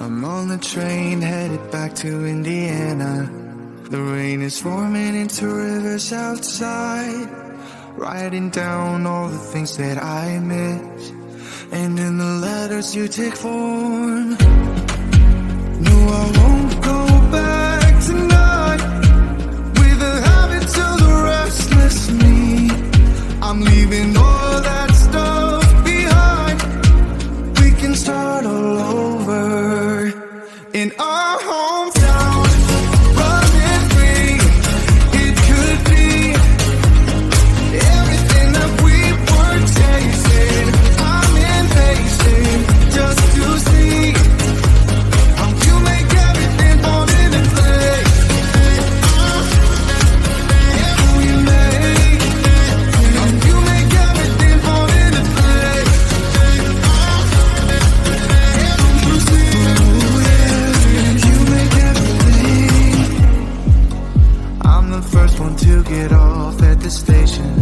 I'm on the train headed back to Indiana. The rain is forming into rivers outside, writing down all the things that I miss, and in the letters you take form. No, I won't go back tonight with the habits of the restless me. I'm leaving all that stuff behind. We can start all over in our hometown. Running free, it could be everything that we were chasing. I'm impatient just to see how you make everything fall into place. How you make everything fall into place. You make everything. I'm the first one to get off at the station.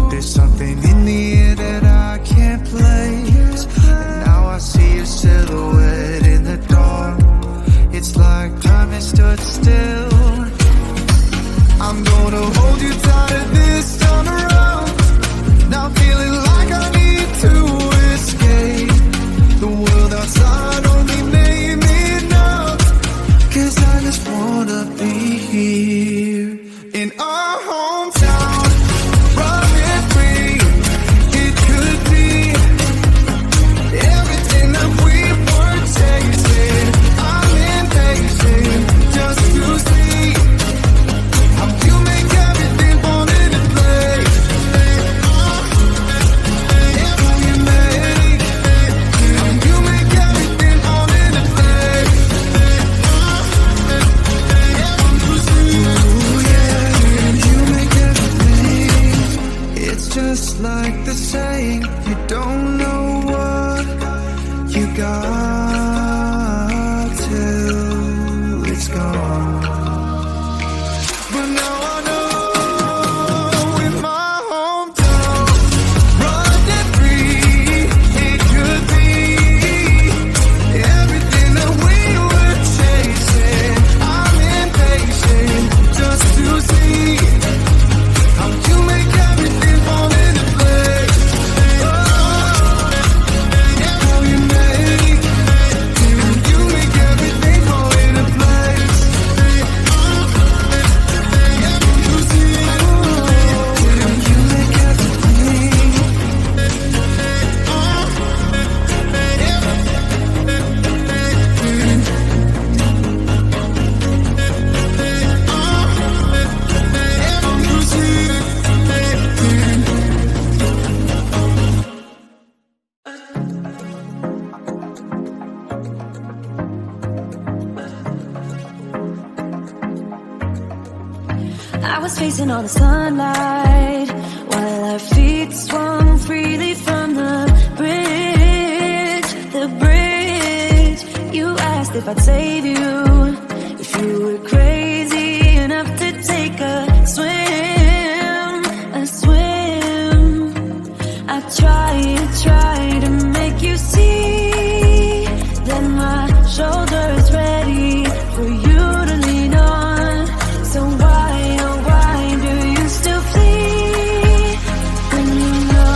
There's something in the air that I can't place, and now I see your silhouette in the dark. It's like time has stood still. I'm gonna hold you tighter this time around. Now feeling like I need to escape. The world outside only made me numb, 'cause I just wanna be here in our hometown. Running free, it could be everything that we were chasing. I'm impatient just to see how you make everything fall into place. How you make everything fall into place. Ooh, yeah, you make everything. It's just like the saying, you don't know what you got till it's gone. But now I know in my hometown, running free, it could be everything that we were chasing. I'm impatient just to see how you make everything fall into place. How you make everything fall into place. You make everything. I was facing all the sunlight while our feet swung freely from the bridge. You asked if I'd save you, if you were crazy enough to take a swim. I tried to make you see that my shoulder is ready for you to lean on. So why, oh why do you still flee when you know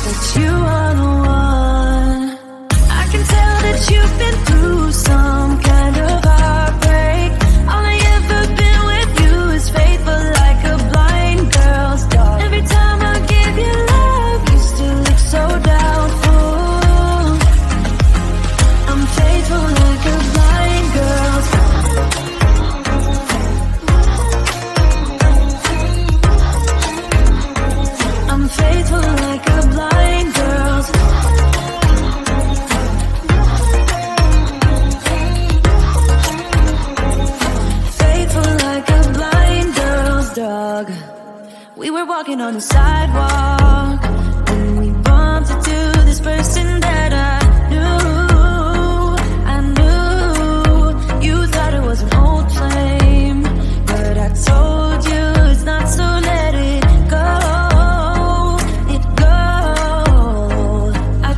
that you are the one? I can tell that you've been through some kind of heartbreak. All I ever been with you is faithful like a blind girl's dog. Every time I give you love, you still look so doubtful. I'm faithful like a blind girl's dog. I'm faithful like a blind girl's faithful like a blind girl's dog. We were walking on the sidewalk when we bumped into this person that I knew. You thought it was an old flame, but I told you it's not, so let it go. I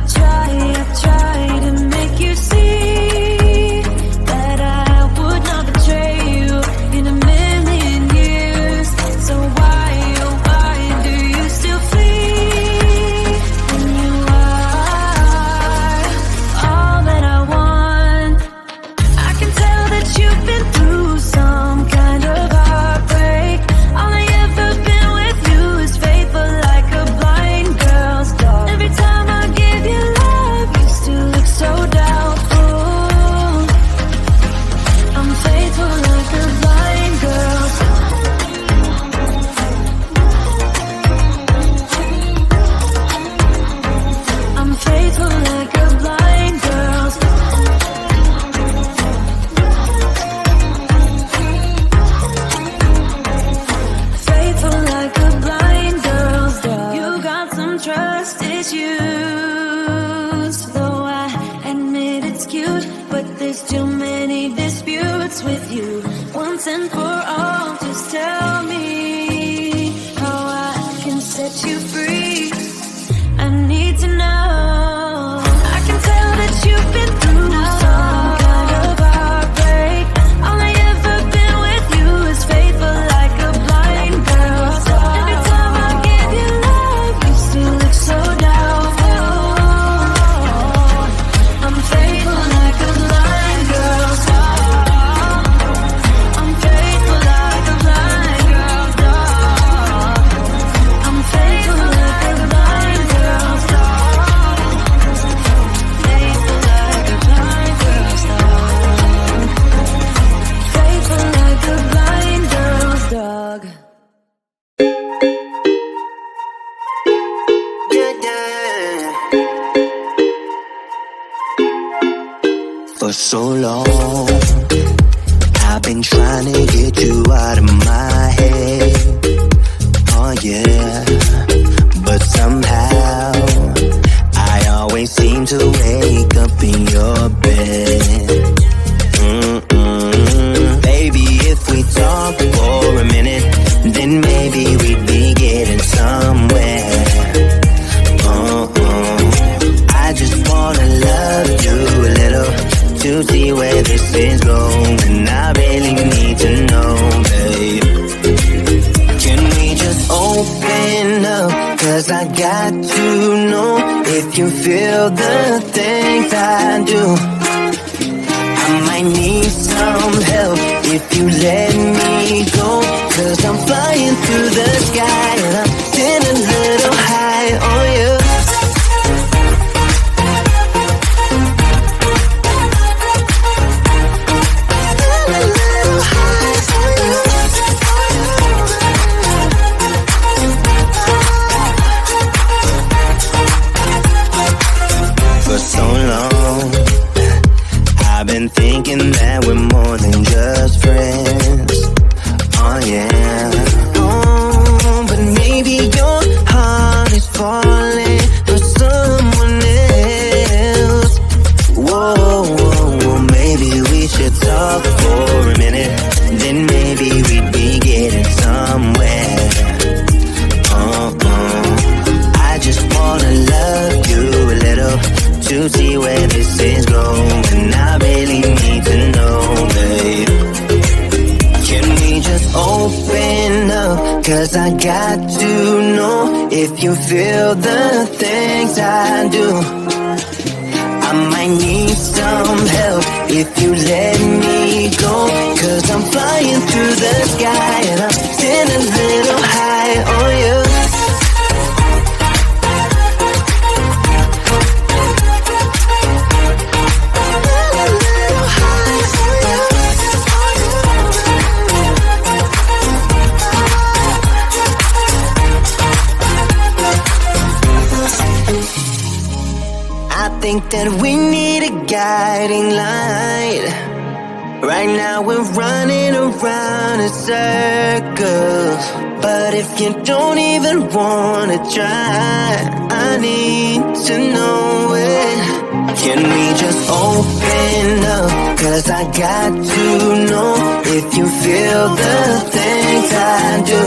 try to make you see and for all, just tell me how I can set you free. I need to know. I can tell that you've been through some kind of heartbreak. All I ever been with you is faithful like a blind girl. Every time I give you love, you still look so doubtful. I'm faithful like a blind girl. I'm faithful like a blind girl. I'm faithful like a blind girl. Faithful like a blind girl. Faithful like a blind girl's dog. Yeah, yeah. For so long, I've been trying to get you out of my head. Oh yeah, but somehow I always seem to wake up in your bed. Baby, if we talk for a minute, then maybe we'd be getting somewhere. I just wanna love you a little to see where this is going. I really need to know, babe. Can we just open up? 'Cause I got to know if you feel the things I do. I might need some help if you let me go. 'Cause I'm flying through the sky and I'm getting a little high on you. For so long, I've been thinking that we're more than just friends. Oh yeah. Oh, but maybe your heart is falling for someone else. Whoa, maybe we should talk for a minute. Then maybe we'd be getting somewhere. I just wanna love you a little to see where this is going. I really need to know, babe. Can we just open up? 'Cause I got to know if you feel the things I do. I might need some help if you let me go. 'Cause I'm flying through the sky and I'm getting a little high on you. I think that we need a guiding light. Right now we're running around in circles. But if you don't even wanna try, I need to know it. Can we just open up? 'Cause I got to know if you feel the things I do.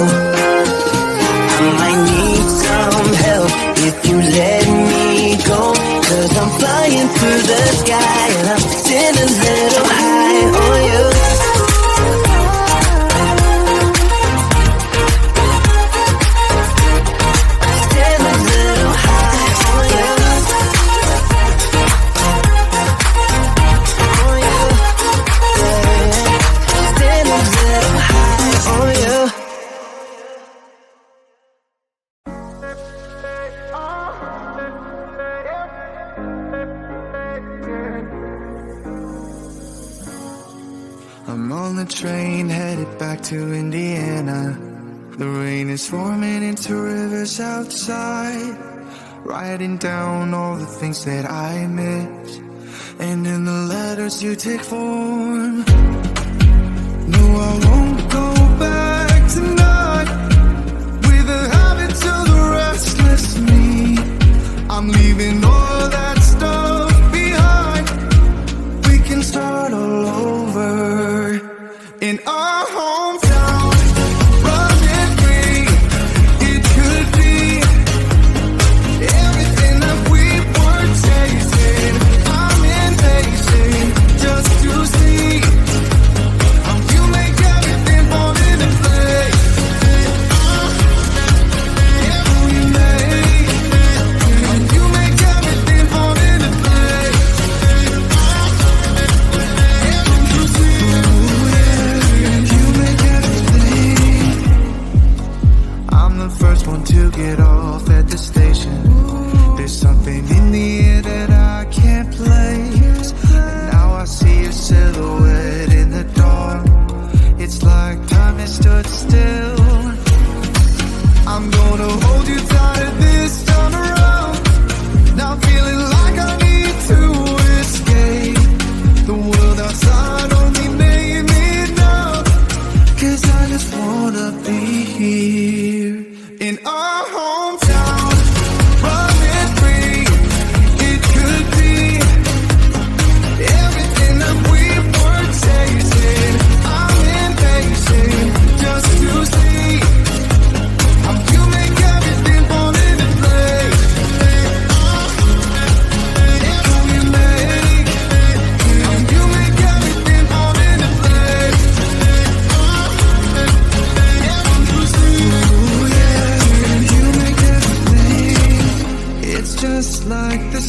I might need some help if you let me go. 'Cause I'm flying through the sky and I'm getting a little high on you. Getting a little high on you. On you. Yeah. Getting a little high on you. I'm on the train headed back to Indiana. The rain is forming into rivers outside, writing down all the things that I miss, and in the letters you take form. No, I won't go back tonight with the habits of the restless me. I'm leaving all that stuff behind. We can start all over in our hearts.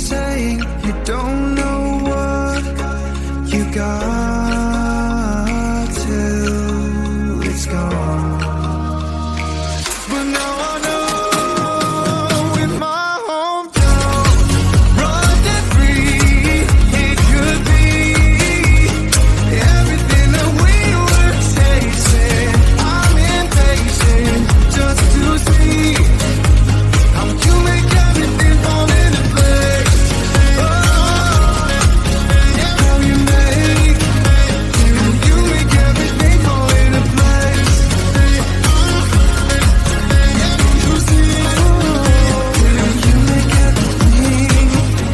saying you don't know what you got till it's gone. But now I know in my hometown, running free, it could be everything that we were chasing. I'm impatient just to see how you make everything fall into place. Oh, how you make everything fall into place. You see, how you make everything. You see.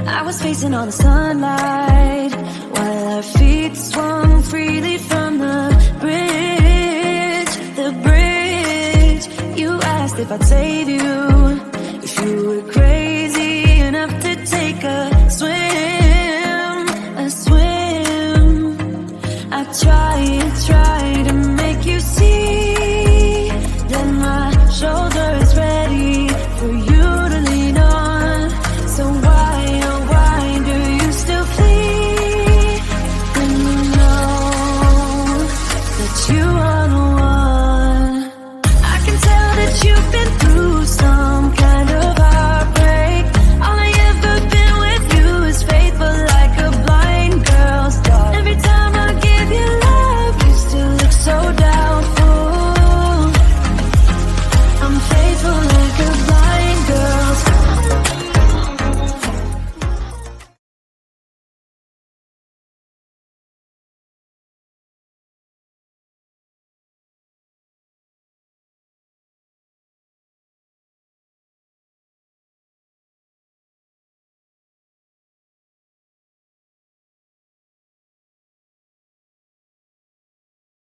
I was facing all the sunlight while our feet swung freely from the bridge. The bridge. You asked if I'd save you, if you were crazy enough to take a swim, a swim. I tried.